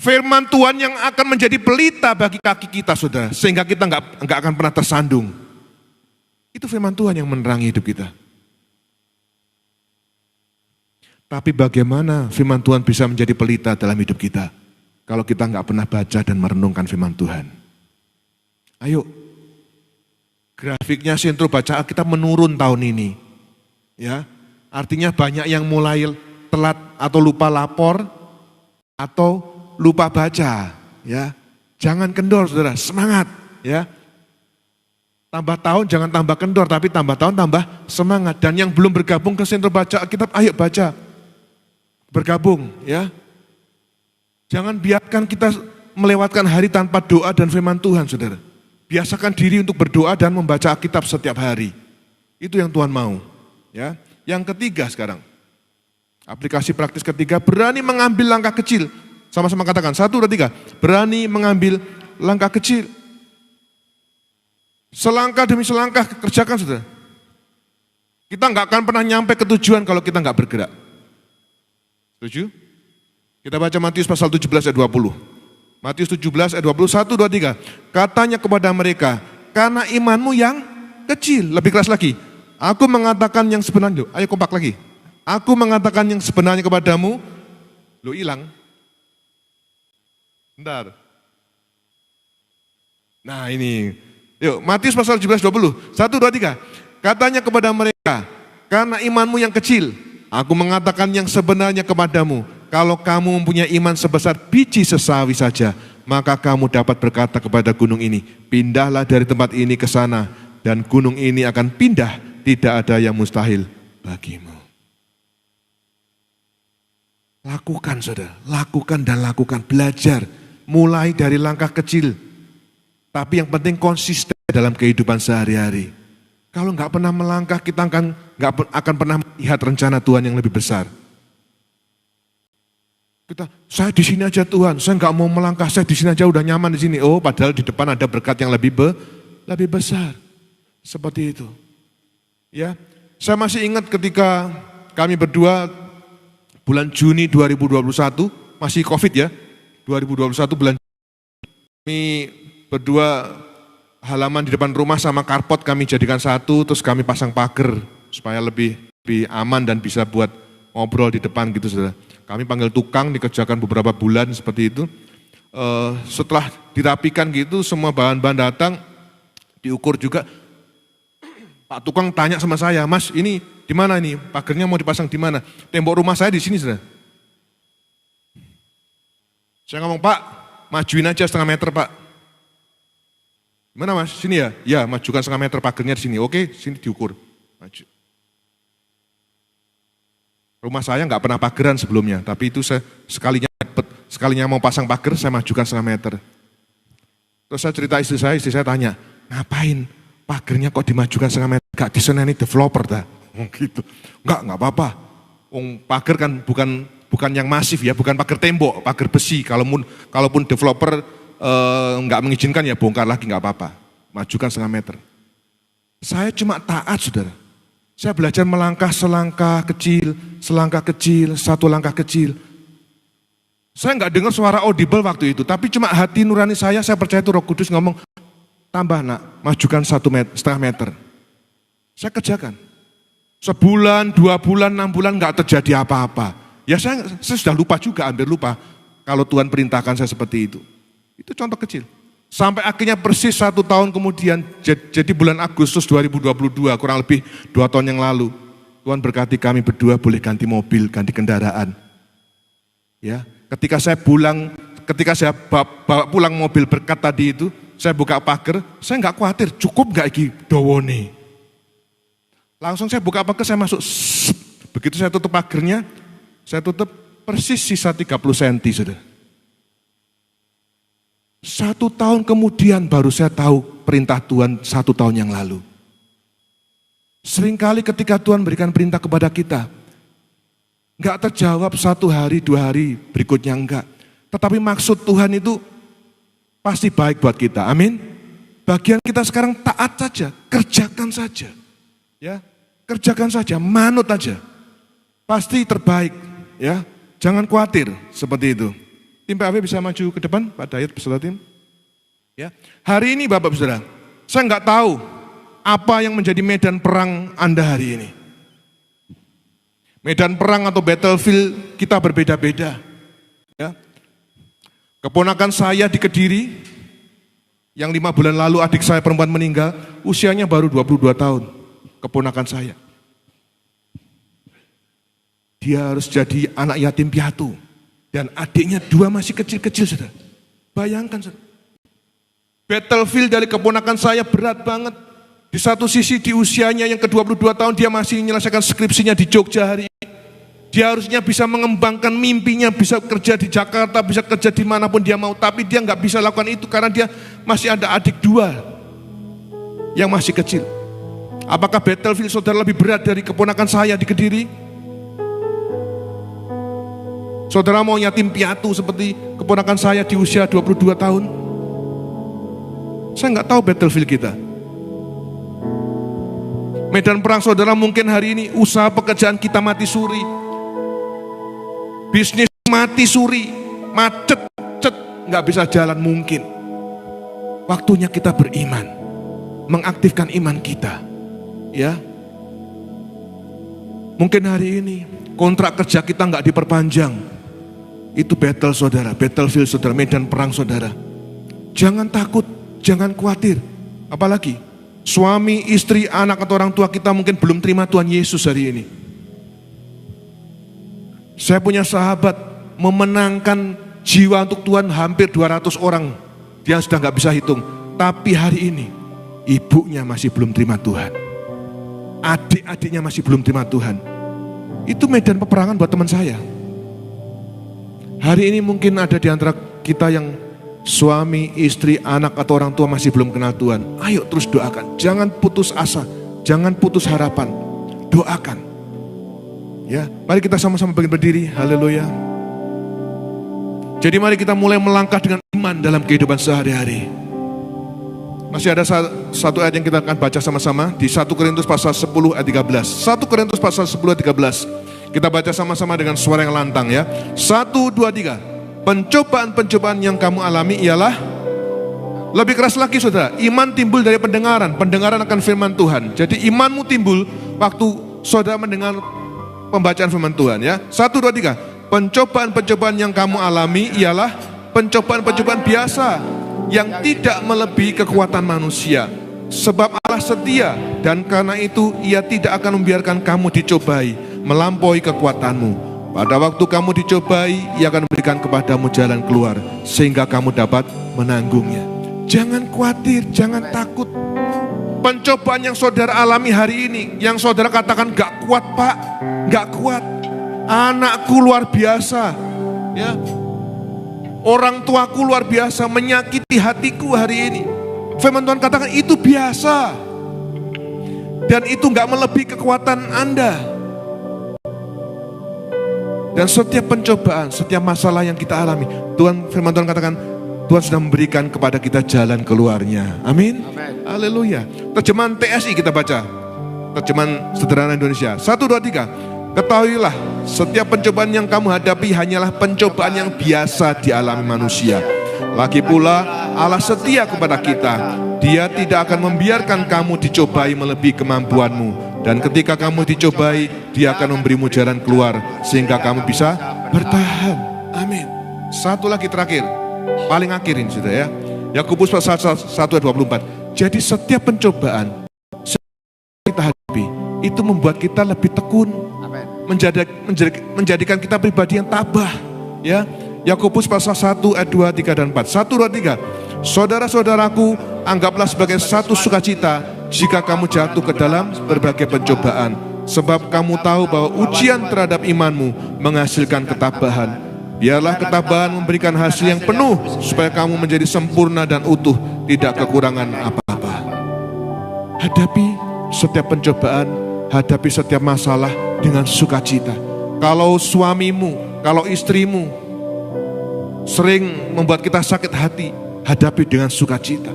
Firman Tuhan yang akan menjadi pelita bagi kaki kita saudara, sehingga kita enggak akan pernah tersandung. Itu firman Tuhan yang menerangi hidup kita. Tapi bagaimana firman Tuhan bisa menjadi pelita dalam hidup kita kalau kita nggak pernah baca dan merenungkan firman Tuhan? Ayo, grafiknya sentro baca kita menurun tahun ini. Ya, artinya banyak yang mulai telat atau lupa lapor atau lupa baca. Ya, jangan kendor saudara, semangat. Ya. Tambah tahun jangan tambah kendor, tapi tambah tahun tambah semangat. Dan yang belum bergabung ke sentro baca Alkitab, ayo baca. Bergabung ya. Jangan biarkan kita melewatkan hari tanpa doa dan firman Tuhan saudara. Biasakan diri untuk berdoa dan membaca Alkitab setiap hari. Itu yang Tuhan mau. Ya. Yang ketiga sekarang. Aplikasi praktis ketiga, berani mengambil langkah kecil. Sama-sama katakan, 1, 2, 3. Berani mengambil langkah kecil. Selangkah demi selangkah kerjakan saudara. Kita nggak akan pernah nyampe ke tujuan kalau kita nggak bergerak. Setuju? Kita baca Matius pasal 17 ayat 20. Matius 17 ayat 20, 1, 2, 3. Katanya kepada mereka, karena imanmu yang kecil. Lebih keras lagi. Aku mengatakan yang sebenarnya. Ayo kompak lagi. Aku mengatakan yang sebenarnya kepadamu. Lo hilang. Bentar. Nah ini. Yuk, Matius pasal 17, 20. 1, 2, 3. Katanya kepada mereka, karena imanmu yang kecil, aku mengatakan yang sebenarnya kepadamu, kalau kamu mempunyai iman sebesar biji sesawi saja, maka kamu dapat berkata kepada gunung ini, pindahlah dari tempat ini ke sana, dan gunung ini akan pindah, tidak ada yang mustahil bagimu. Lakukan saudara, lakukan dan lakukan, belajar, mulai dari langkah kecil. Tapi yang penting konsisten dalam kehidupan sehari-hari. Kalau nggak pernah melangkah, kita nggak akan pernah melihat rencana Tuhan yang lebih besar. Saya di sini aja Tuhan, saya nggak mau melangkah, saya di sini aja udah nyaman di sini. Oh, padahal di depan ada berkat yang lebih besar. Seperti itu. Ya, saya masih ingat ketika kami berdua bulan Juni 2021, masih COVID ya, 2021 bulan kami berdua halaman di depan rumah sama karpot kami jadikan satu, terus kami pasang pagar supaya lebih aman dan bisa buat ngobrol di depan gitu saudara. Kami panggil tukang, dikerjakan beberapa bulan seperti itu. Setelah dirapikan gitu, semua bahan-bahan datang, diukur juga. Pak tukang tanya sama saya, Mas ini di mana ini? Pagarnya mau dipasang di mana? Tembok rumah saya di sini saudara. Saya ngomong, Pak, majuin aja 1,5 meter Pak. Mana Mas? Sini ya? Ya, majukan 1,5 meter pagarnya di sini. Oke, sini diukur. Maju. Rumah saya nggak pernah pageran sebelumnya, tapi itu saya sekalinya mau pasang pagar, saya majukan 1,5 meter. Terus saya cerita istri saya tanya, ngapain pagernya kok dimajukan 1,5 meter? Gak diseneni developer dah. Gitu. Enggak apa-apa. Pagar kan bukan yang masif ya, bukan pagar tembok, pagar besi. Kalaupun developer nggak mengizinkan ya bongkar lagi nggak apa-apa. Majukan 1,5 meter. Saya cuma taat, saudara. Saya belajar melangkah selangkah kecil, satu langkah kecil. Saya nggak dengar suara audible waktu itu, tapi cuma hati nurani saya percaya itu Roh Kudus ngomong, tambah nak, majukan 1,5 meter. Saya kerjakan. Sebulan, 2 bulan, 6 bulan nggak terjadi apa-apa. Ya saya sudah lupa juga, hampir lupa kalau Tuhan perintahkan saya seperti itu. Itu contoh kecil. Sampai akhirnya persis 1 tahun kemudian, jadi bulan Agustus 2022, kurang lebih 2 tahun yang lalu, Tuhan berkati kami berdua boleh ganti mobil, ganti kendaraan. Ya, ketika saya bawa pulang mobil berkat tadi itu, saya buka pagar, saya nggak khawatir, cukup nggak iki dowone. Langsung saya buka pagar, saya masuk, begitu saya tutup pagarnya, saya tutup persis sisa 30 cm, saudara. 1 tahun kemudian baru saya tahu perintah Tuhan 1 tahun yang lalu. Seringkali ketika Tuhan berikan perintah kepada kita, enggak terjawab 1 hari, 2 hari, berikutnya enggak. Tetapi maksud Tuhan itu pasti baik buat kita, amin. Bagian kita sekarang taat saja, kerjakan saja. Ya, kerjakan saja, manut aja. Pasti terbaik, ya. Jangan khawatir seperti itu. Tim PAW bisa maju ke depan, Pak Dayat beserta tim. Ya. Hari ini Bapak Saudara, saya nggak tahu apa yang menjadi medan perang Anda hari ini. Medan perang atau battlefield kita berbeda-beda. Ya. Keponakan saya di Kediri, yang 5 bulan lalu adik saya perempuan meninggal, usianya baru 22 tahun, keponakan saya. Dia harus jadi anak yatim piatu. Dan adiknya 2 masih kecil-kecil, saudara. Bayangkan, saudara. Battlefield dari keponakan saya berat banget. Di satu sisi di usianya yang ke-22 tahun dia masih menyelesaikan skripsinya di Jogja hari ini. Dia harusnya bisa mengembangkan mimpinya, bisa kerja di Jakarta, bisa kerja dimanapun dia mau. Tapi dia nggak bisa lakukan itu karena dia masih ada adik 2 yang masih kecil. Apakah battlefield saudara lebih berat dari keponakan saya di Kediri? Saudara mau yatim piatu seperti keponakan saya di usia 22 tahun? Saya nggak tahu battlefield kita. Medan perang saudara mungkin hari ini usaha pekerjaan kita mati suri. Bisnis mati suri, macet, nggak bisa jalan mungkin. Waktunya kita beriman, mengaktifkan iman kita. Ya, mungkin hari ini kontrak kerja kita nggak diperpanjang. Itu battle saudara, battlefield saudara, medan perang saudara. Jangan takut, jangan khawatir. Apalagi suami, istri, anak atau orang tua kita mungkin belum terima Tuhan Yesus hari ini. Saya punya sahabat memenangkan jiwa untuk Tuhan hampir 200 orang. Dia sudah nggak bisa hitung. Tapi hari ini ibunya masih belum terima Tuhan. Adik-adiknya masih belum terima Tuhan. Itu medan peperangan buat teman saya. Hari ini mungkin ada di antara kita yang suami, istri, anak atau orang tua masih belum kenal Tuhan. Ayo terus doakan, jangan putus asa, jangan putus harapan. Doakan. Ya, mari kita sama-sama berdiri. Haleluya. Jadi mari kita mulai melangkah dengan iman dalam kehidupan sehari-hari. Masih ada satu ayat yang kita akan baca sama-sama di 1 Korintus pasal 10 ayat 13. 1 Korintus pasal 10 ayat 13. Kita baca sama-sama dengan suara yang lantang ya. 1, 2, 3. Pencobaan-pencobaan yang kamu alami ialah lebih keras lagi saudara. Iman timbul dari pendengaran. Pendengaran akan firman Tuhan. Jadi imanmu timbul waktu saudara mendengar pembacaan firman Tuhan ya. 1, 2, 3. Pencobaan-pencobaan yang kamu alami ialah pencobaan-pencobaan biasa yang tidak melebihi kekuatan manusia. Sebab Allah setia dan karena itu Ia tidak akan membiarkan kamu dicobai melampaui kekuatanmu. Pada waktu kamu dicobai, Ia akan memberikan kepadamu jalan keluar sehingga kamu dapat menanggungnya. Jangan khawatir, jangan takut. Pencobaan yang saudara alami hari ini, yang saudara katakan gak kuat Pak, gak kuat. Anakku luar biasa, ya. Orang tuaku luar biasa menyakiti hatiku hari ini. Firman Tuhan katakan itu biasa. Dan itu gak melebihi kekuatan Anda. Dan setiap pencobaan, setiap masalah yang kita alami, firman Tuhan katakan, Tuhan sudah memberikan kepada kita jalan keluarnya. Amin. Haleluya. Terjemahan TSI kita baca. Terjemahan sederhana Indonesia. 1, 2, 3. Ketahuilah, setiap pencobaan yang kamu hadapi hanyalah pencobaan yang biasa dialami manusia. Lagi pula, Allah setia kepada kita. Dia tidak akan membiarkan kamu dicobai melebihi kemampuanmu. Dan ketika kamu dicobai, Dia akan memberimu jalan keluar sehingga kamu bisa bertahan. Amin. Satu lagi terakhir, paling akhir ini sudah ya. Yakobus pasal 1 ayat 24. Jadi setiap pencobaan kita hadapi itu membuat kita lebih tekun. Menjadikan kita pribadi yang tabah, ya. Yakobus pasal 1 ayat 2, 3 dan 4. 1, 2, 3. Saudara-saudaraku, anggaplah sebagai satu sukacita jika kamu jatuh ke dalam berbagai pencobaan, sebab kamu tahu bahwa ujian terhadap imanmu menghasilkan ketabahan. Biarlah ketabahan memberikan hasil yang penuh supaya kamu menjadi sempurna dan utuh, tidak kekurangan apa-apa. Hadapi setiap pencobaan, hadapi setiap masalah dengan sukacita. Kalau suamimu, kalau istrimu sering membuat kita sakit hati, hadapi dengan sukacita.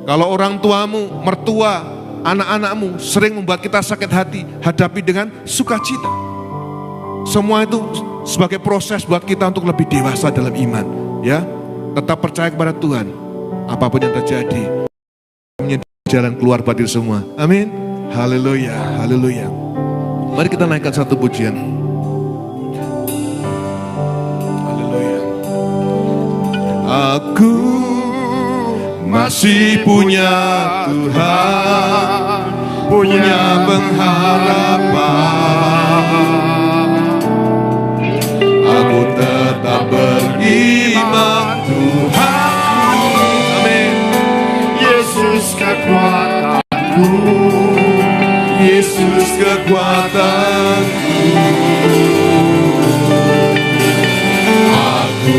Kalau orang tuamu, mertua, anak-anakmu sering membuat kita sakit hati, hadapi dengan sukacita. Semua itu sebagai proses buat kita untuk lebih dewasa dalam iman, ya. Tetap percaya kepada Tuhan. Apapun yang terjadi, menjadi jalan keluar buat kita semua. Amin. Haleluya, haleluya. Mari kita naikkan satu pujian. Haleluya. Aku masih punya Tuhan, punya pengharapan. Aku tetap beriman Tuhan. Amin. Yesus kekuatanku, Yesus kekuatanku. Aku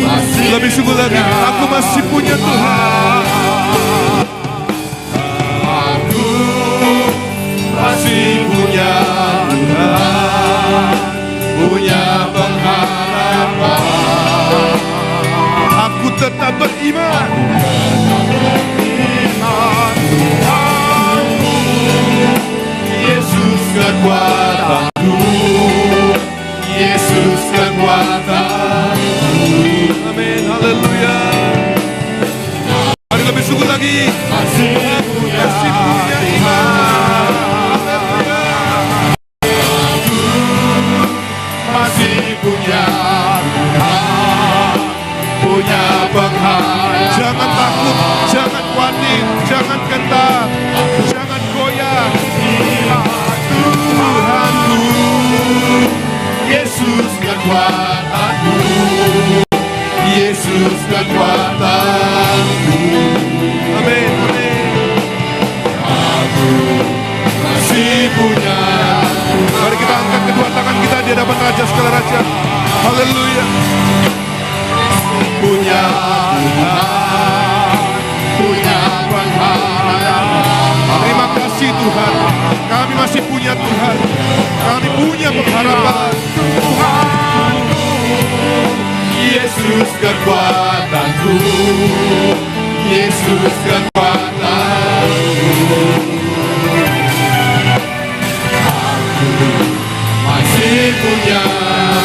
masih lebih sungguh lagi, aku masih punya Tuhan. Aku masih punya Tuhan, punya pengharapan. Aku tetap beriman. Yesus kekuatanku, Yesus kekuatanku. Amin, haleluya. Mari lebih sungguh lagi. Masih punya iman. Aku masih punya Tuhan, punya pengharapan. Jangan takut, jangan khawatir, jangan gentar, jangan goyah. Tuhanku, Yesus kekuatanku, Yesus kekuatanku. Amin, amin. Aku masih punya. Mari kita angkat kedua tangan kita di hadapan Raja segala Raja. Haleluya. Punya Tuhan, punya pengharapan. Terima kasih Tuhan, kami masih punya Tuhan, kami punya pengharapan. Tuhanku, Yesus kekuatanku, Yesus kekuatanku. Aku masih punya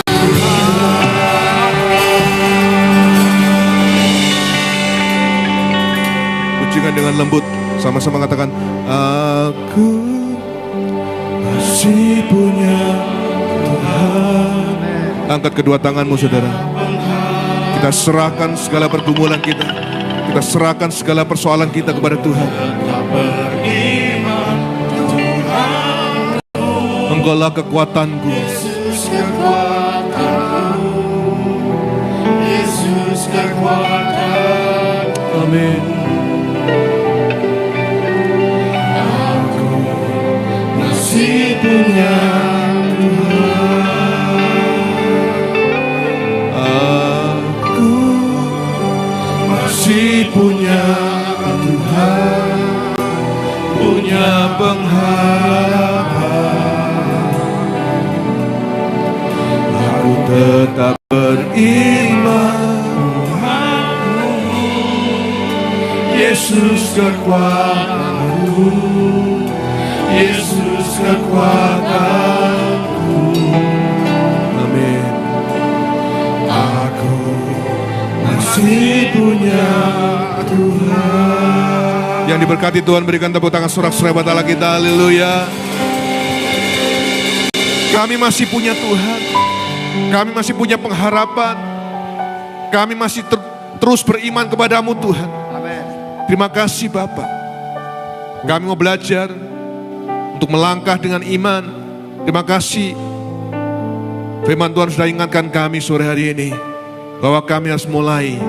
Tuhan. Pujikan dengan lembut, sama-sama katakan, aku masih punya Tuhan. Angkat kedua tanganmu saudara. Kita serahkan segala pergumulan kita. Kita serahkan segala persoalan kita kepada Tuhan. Engkaulah kekuatanku. Yesus kekuatanku. Yesus kekuatanku. Amin. Aku masih punya Tuhan. kekuatanku, Yesus kekuatanku. Amin. Aku masih punya Tuhan. Yang diberkati Tuhan, berikan tepuk tangan sorak-sorai buat Allah kita. Haleluya. Kami masih punya Tuhan. Kami masih punya pengharapan. Kami masih terus beriman kepadamu Tuhan. Amin. Terima kasih Bapa. Kami mau belajar untuk melangkah dengan iman. Terima kasih. Firman Tuhan sudah ingatkan kami sore hari ini bahwa kami harus mulai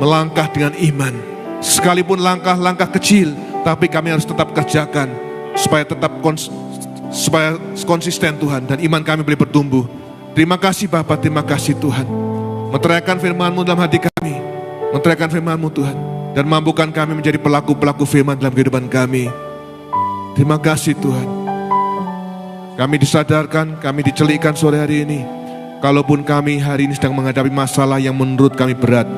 melangkah dengan iman. Sekalipun langkah-langkah kecil, tapi kami harus tetap kerjakan supaya tetap konsisten Tuhan, dan iman kami boleh bertumbuh. Terima kasih Bapa, terima kasih Tuhan. Menteriakan firman-Mu dalam hati kami, menteriakan firman-Mu Tuhan, dan mampukan kami menjadi pelaku-pelaku firman dalam kehidupan kami. Terima kasih Tuhan. Kami disadarkan, kami dicelikkan sore hari ini. Kalaupun kami hari ini sedang menghadapi masalah yang menurut kami berat,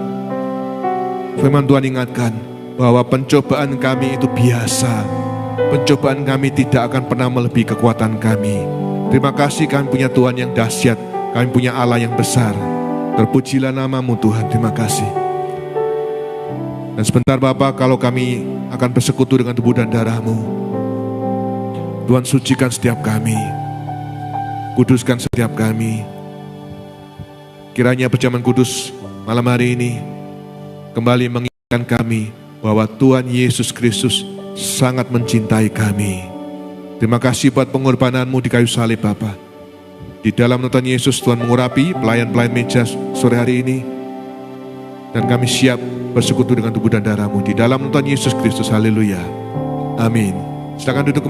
firman Tuhan ingatkan bahwa pencobaan kami itu biasa. Pencobaan kami tidak akan pernah melebihi kekuatan kami. Terima kasih, kami punya Tuhan yang dahsyat. Kami punya Allah yang besar. Terpujilah nama-Mu Tuhan, terima kasih. Dan sebentar Bapa, kalau kami akan bersekutu dengan tubuh dan darah-Mu, Tuhan sucikan setiap kami, kuduskan setiap kami. Kiranya perjamuan kudus malam hari ini kembali mengingatkan kami bahwa Tuhan Yesus Kristus sangat mencintai kami. Terima kasih buat pengorbanan-Mu di kayu salib Bapa. Di dalam Tuhan Yesus, Tuhan mengurapi pelayan-pelayan meja sore hari ini, dan kami siap bersekutu dengan tubuh dan darah-Mu di dalam Tuhan Yesus Kristus. Haleluya. Amin. Silakan duduk.